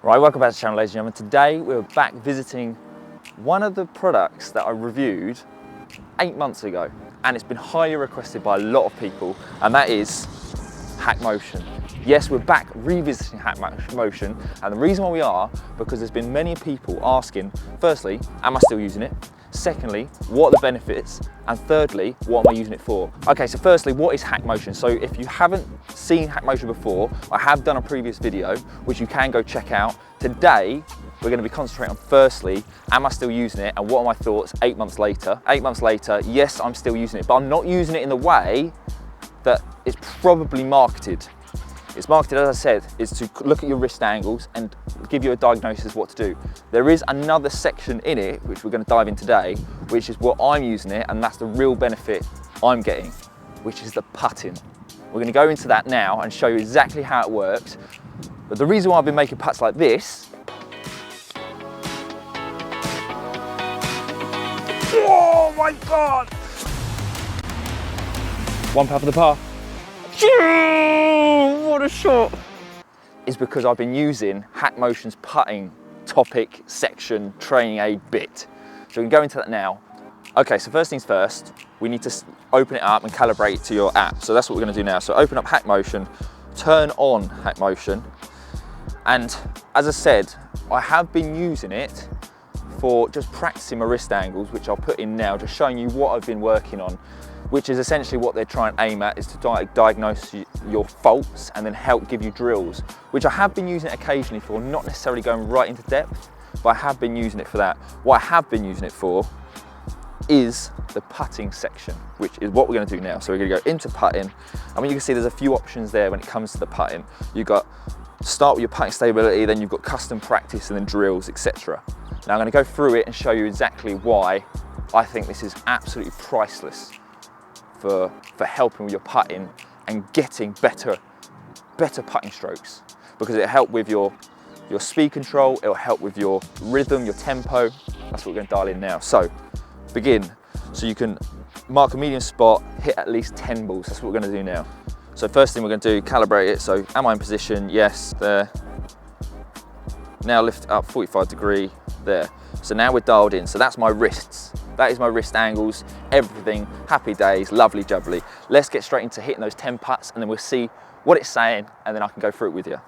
Right, welcome back to the channel, ladies and gentlemen. Today we're back visiting one of the products that I reviewed 8 months ago, and it's been highly requested by a lot of people, and that is Hackmotion. Yes, we're back revisiting Hackmotion, and the reason why we are, because there's been many people asking, firstly, am I still using it? Secondly, what are the benefits? And thirdly, what am I using it for? Okay, so firstly, what is Hackmotion? So if you haven't seen Hackmotion before, I have done a previous video, which you can go check out. Today, we're gonna be concentrating on firstly, am I still using it? And what are my thoughts 8 months later? 8 months later, yes, I'm still using it, but I'm not using it in the way that it's probably marketed. It's marketed, as I said, is to look at your wrist angles and give you a diagnosis of what to do. There is another section in it, which we're going to dive in today, which is what I'm using it, and that's the real benefit I'm getting, which is the putting. We're going to go into that now and show you exactly how it works. But the reason why I've been making putts like this, oh my God! One putt for the par. What a shot! Is because I've been using Hackmotion's putting topic section training aid bit. So we can go into that now. Okay, so first things first, we need to open it up and calibrate it to your app. So that's what we're going to do now. So open up Hackmotion, turn on Hackmotion, and as I said, I have been using it for just practicing my wrist angles, which I'll put in now, just showing you what I've been working on, which is essentially what they're trying to aim at, is to diagnose your faults and then help give you drills, which I have been using it occasionally for, not necessarily going right into depth, but I have been using it for that. What I have been using it for is the putting section, which is what we're going to do now. So we're going to go into putting, and when you can see there's a few options there when it comes to the putting. You've got start with your putting stability, then you've got custom practice, and then drills, etc. Now I'm going to go through it and show you exactly why I think this is absolutely priceless for helping with your putting and getting better putting strokes, because it'll help with your speed control, it'll help with your rhythm, your tempo. That's what we're going to dial in now. So begin. So you can mark a medium spot, hit at least 10 balls. That's what we're going to do now. So first thing we're going to do, calibrate it. So am I in position? Yes, there. Now lift up 45 degree, there. So now we're dialed in. So that's my wrists. That is my wrist angles, everything, happy days, lovely jubbly. Let's get straight into hitting those 10 putts, and then we'll see what it's saying, and then I can go through it with you.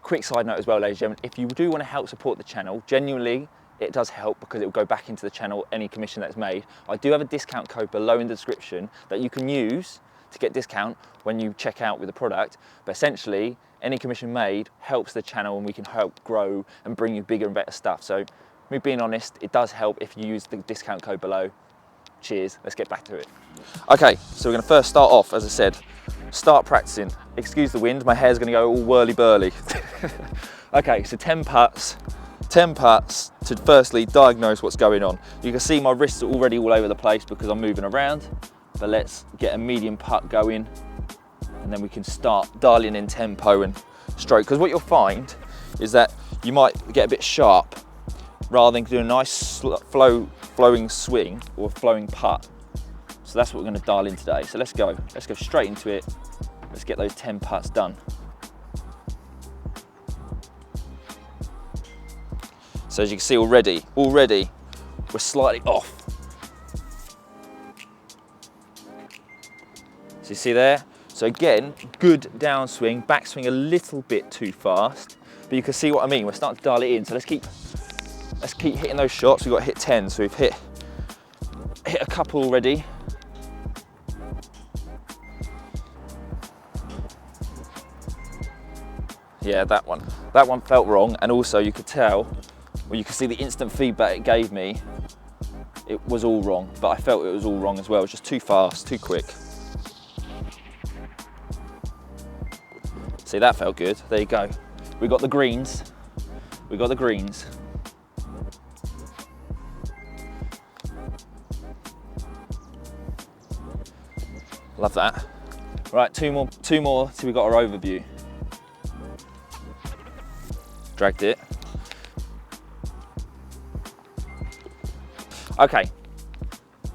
Quick side note as well, ladies and gentlemen, if you do want to help support the channel, genuinely, it does help because it will go back into the channel, any commission that's made. I do have a discount code below in the description that you can use to get discount when you check out with the product, but essentially, any commission made helps the channel, and we can help grow and bring you bigger and better stuff. So, me being honest, it does help if you use the discount code below. Cheers, let's get back to it. Okay, so we're gonna first start off, as I said, start practicing. Excuse the wind, my hair's gonna go all whirly-burly. Okay, so 10 putts to firstly diagnose what's going on. You can see my wrists are already all over the place because I'm moving around, but let's get a medium putt going, and then we can start dialing in tempo and stroke. Because what you'll find is that you might get a bit sharp rather than doing a nice flowing swing or flowing putt. So that's what we're going to dial in today. So let's go straight into it. Let's get those 10 putts done. So as you can see already we're slightly off. So you see there? So again, good downswing, backswing a little bit too fast, but you can see what I mean. We're starting to dial it in. So let's keep hitting those shots. We've got to hit 10, so we've hit a couple already. Yeah, that one felt wrong, and also you could tell, well, you can see the instant feedback it gave me, it was all wrong, but I felt it was all wrong as well. It was just too fast, too quick. See, that felt good. There you go. We got the greens. Love that. Right, two more till we got our overview. Dragged it. Okay,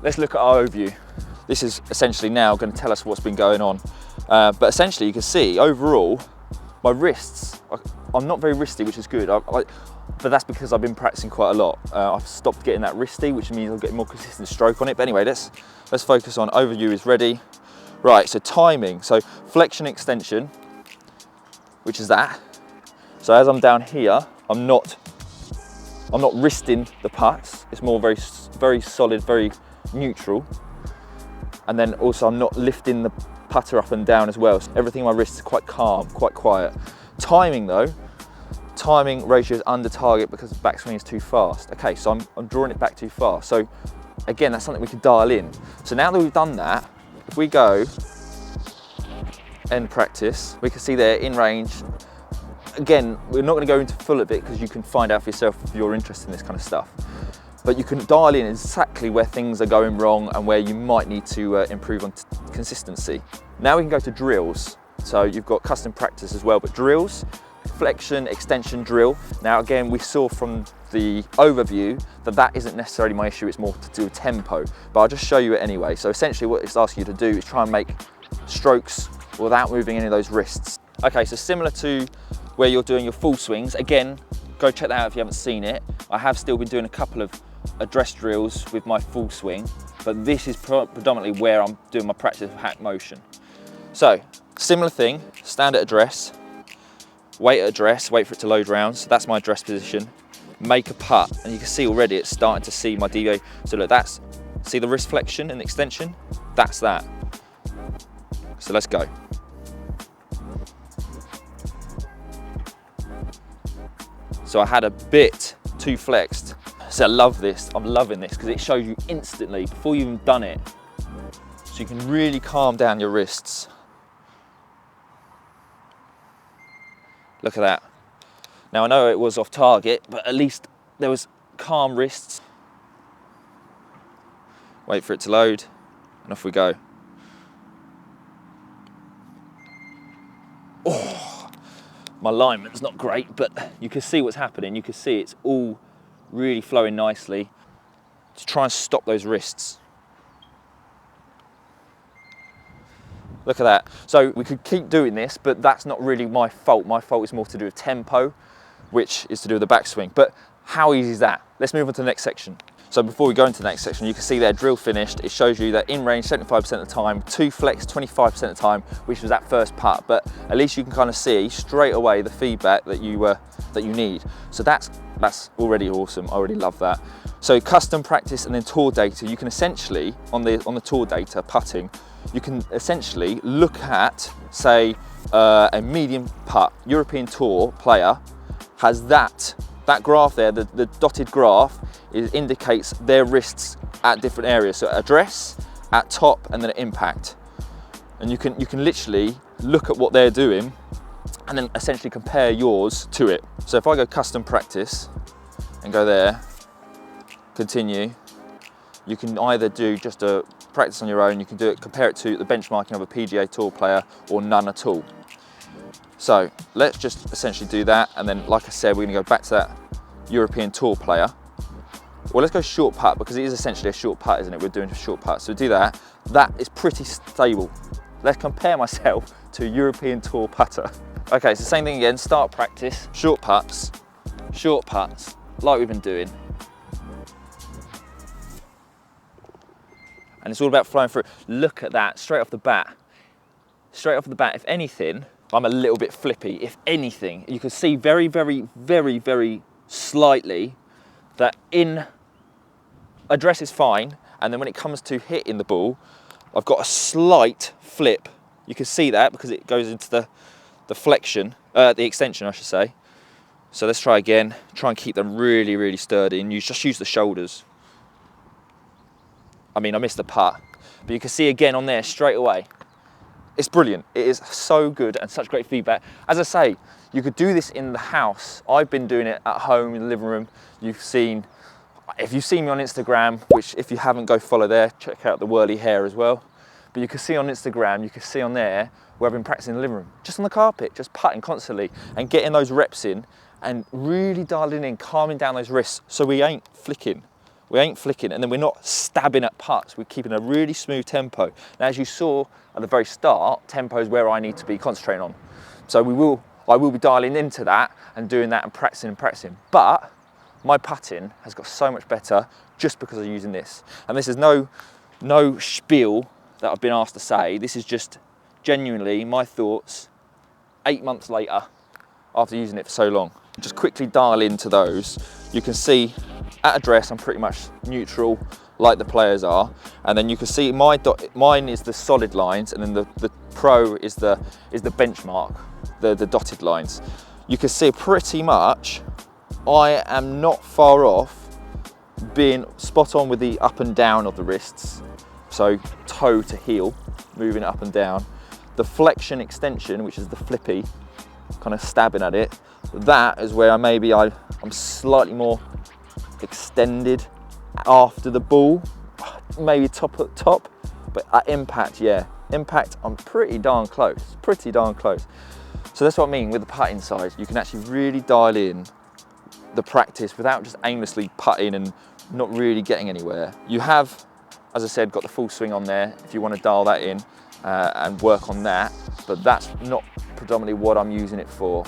let's look at our overview. This is essentially now going to tell us what's been going on. But essentially you can see overall, my wrists I'm not very wristy, which is good. But that's because I've been practicing quite a lot. I've stopped getting that wristy, which means I'll get more consistent stroke on it. But anyway, let's focus on overview is ready. Right, so timing. So flexion extension, which is that. So as I'm down here, I'm not wristing the putts. It's more very solid, very neutral. And then also I'm not lifting the putter up and down as well. So everything in my wrist is quite calm, quite quiet. Timing though, timing ratio is under target because the backswing is too fast. Okay, so I'm drawing it back too far. So again, that's something we can dial in. So now that we've done that, if we go end practice, we can see there in range. Again, we're not going to go into full of it because you can find out for yourself if you're interested in this kind of stuff. But you can dial in exactly where things are going wrong and where you might need to improve on consistency. Now we can go to drills. So you've got custom practice as well, but drills, flexion, extension drill. Now again, we saw from the overview that isn't necessarily my issue, it's more to do with tempo, but I'll just show you it anyway. So essentially what it's asking you to do is try and make strokes without moving any of those wrists. Okay, so similar to where you're doing your full swings, again, go check that out if you haven't seen it. I have still been doing a couple of address drills with my full swing, but this is predominantly where I'm doing my practice of Hackmotion. So, similar thing, stand at address, wait at address, wait for it to load round. So that's my address position. Make a putt, and you can see already it's starting to see my DVA. So look, see the wrist flexion and extension? That's that. So let's go. So I had a bit too flexed. So I love this, I'm loving this because it shows you instantly before you've even done it. So you can really calm down your wrists. Look at that. Now I know it was off target, but at least there was calm wrists. Wait for it to load, and off we go. Oh, my alignment's not great, but you can see what's happening. You can see it's all really flowing nicely to try and stop those wrists. Look at that. So we could keep doing this, but that's not really my fault. My fault is more to do with tempo, which is to do with the backswing. But how easy is that? Let's move on to the next section. So before we go into the next section, you can see there, drill finished. It shows you that in range 75% of the time, two flex 25% of the time, which was that first putt. But at least you can kind of see straight away the feedback that you need. So that's already awesome. I already love that. So custom practice and then tour data. You can essentially on the tour data putting, you can essentially look at, say, a medium putt. European Tour player has that graph there, the dotted graph, indicates their wrists at different areas. So at address, at top, and then at impact. And you can literally look at what they're doing and then essentially compare yours to it. So if I go custom practice and go there, continue, you can either do just a practice on your own, you can do it, compare it to the benchmarking of a PGA Tour player or none at all. So let's just essentially do that, and then like I said, we're gonna go back to that European Tour player. Well, let's go short putt because it is essentially a short putt, isn't it? We're doing a short putt, so do that. That is pretty stable. Let's compare myself to a European Tour putter. Okay, so same thing again, start practice, short putts, like we've been doing. And it's all about flowing through. Look at that, straight off the bat. Straight off the bat, if anything, I'm a little bit flippy. If anything, you can see very, very, very, very slightly that in address is fine, and then when it comes to hitting the ball, I've got a slight flip. You can see that because it goes into the flexion, the extension, I should say. So let's try again. Try and keep them really, really sturdy, and just use the shoulders. I mean, I missed the putt, but you can see again on there straight away. It's brilliant. It is so good and such great feedback. As I say, you could do this in the house. I've been doing it at home in the living room. If you've seen me on Instagram, which if you haven't, go follow there, check out the whirly hair as well. But you can see on Instagram, you can see on there where I've been practicing in the living room, just on the carpet, just putting constantly and getting those reps in and really dialing in, calming down those wrists so we ain't flicking. And then we're not stabbing at putts, we're keeping a really smooth tempo. Now, as you saw at the very start, tempo is where I need to be concentrating on. So I will be dialing into that and doing that and practicing. But my putting has got so much better just because of using this. And this is no spiel that I've been asked to say. This is just genuinely my thoughts 8 months later after using it for so long. Just quickly dial into those. You can see at address I'm pretty much neutral like the players are, and then you can see mine is the solid lines, and then the pro is the benchmark, the dotted lines. You can see pretty much I am not far off being spot on with the up and down of the wrists, so toe to heel, moving it up and down. The flexion extension, which is the flippy, kind of stabbing at it, that is where I'm slightly more extended after the ball, maybe top at top, but at impact, yeah, impact I'm pretty darn close. So that's what I mean with the putting side. You can actually really dial in the practice without just aimlessly putting and not really getting anywhere. You have, as I said, got the full swing on there if you want to dial that in and work on that, but that's not predominantly what I'm using it for.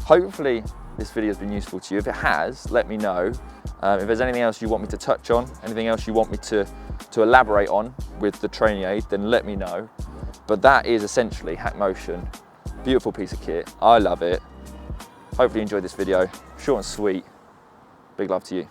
Hopefully this video has been useful to you. If it has, let me know. If there's anything else you want me to touch on, anything else you want me to elaborate on with the training aid, then let me know. But that is essentially Hackmotion. Beautiful piece of kit. I love it. Hopefully you enjoyed this video. Short and sweet. Big love to you.